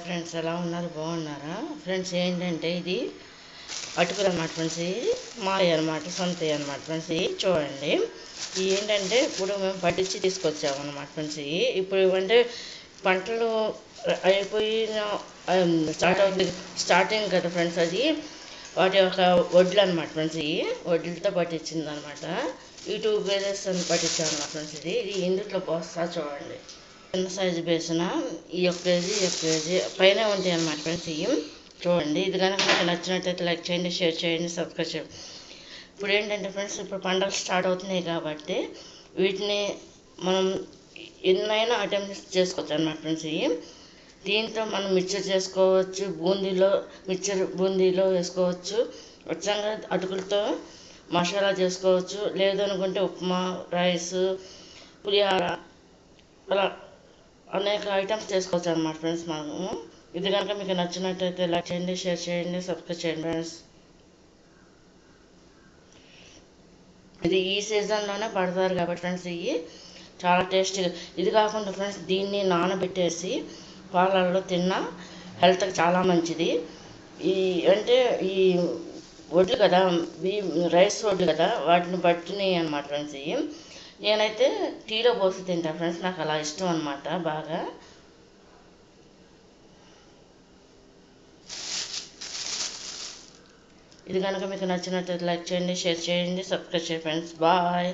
Friends, ఎలా ఉన్నారు? బాగున్నారా ఫ్రెండ్స్? ఏంటంటే ఇది అటుకులు అనమాట ఫ్రెండ్స్. ఇది మాయ అనమాట, సొంతవి అనమాట ఫ్రెండ్స్. ఇవి చూడండి, ఇవి ఏంటంటే ఇప్పుడు మేము పట్టించి తీసుకొచ్చాము అనమాట ఫ్రెండ్స్. ఇవి ఇప్పుడు అంటే పంటలు అయిపోయిన స్టార్టింగ్ కదా ఫ్రెండ్స్. అది వాటి యొక్క వడ్లు అనమాట ఫ్రెండ్స్. ఇవి వడ్లతో పట్టించింది అనమాట. ఈ 2 కేజెస్ అని పట్టించాను అనమాట ఫ్రెండ్స్. ఇది ఇందుట్లో పోస్తా చూడండి. చిన్న సైజు బేసిన ఈ 1 కేజీ, 1 కేజీ పైన ఉంటాయి అన్నమాట ఫ్రెండ్స్. ఇవి చూడండి. ఇది కనుక మీకు నచ్చినట్టయితే లైక్ చేయండి, షేర్ చేయండి, సబ్స్క్రైబ్ చేయండి. ఇప్పుడు ఏంటంటే ఫ్రెండ్స్, ఇప్పుడు పండుగలు స్టార్ట్ అవుతున్నాయి కాబట్టి వీటిని మనం ఎన్నైనా అటెంప్ట్స్ చేసుకోవచ్చు అన్నమాట ఫ్రెండ్స్. ఇవి దీంతో మనం మిక్చర్ చేసుకోవచ్చు, బూందీలో వేసుకోవచ్చు, వచ్చంగా అటుకులతో మసాలా చేసుకోవచ్చు, లేదనుకుంటే ఉప్మా, రైస్, పులిహార అలా అనేక ఐటమ్స్ చేసుకోవచ్చు అనమాట ఫ్రెండ్స్ మనము. ఇది కనుక మీకు నచ్చినట్టయితే లైక్ చేయండి, షేర్ చేయండి, సబ్స్క్రైబ్ చేయండి ఫ్రెండ్స్. ఇది ఈ సీజన్లోనే పడతారు కాబట్టి ఫ్రెండ్స్ ఇవి చాలా టేస్టీగా. ఇది కాకుండా ఫ్రెండ్స్, దీన్ని నానబెట్టేసి పాలల్లో తిన్నా హెల్త్కి చాలా మంచిది. ఈ అంటే ఈ వడ్లు కదా, రైస్ వడ్లు కదా, వాటిని పట్టినాయి అనమాట ఫ్రెండ్స్. ఇవి నేనైతే టీలో పోసి తింటాను ఫ్రెండ్స్, నాకు అలా ఇష్టం అనమాట బాగా. ఇది కనుక మీకు నచ్చినట్లయితే లైక్ చేయండి, షేర్ చేయండి, సబ్స్క్రైబ్ చేయండి ఫ్రెండ్స్. బాయ్.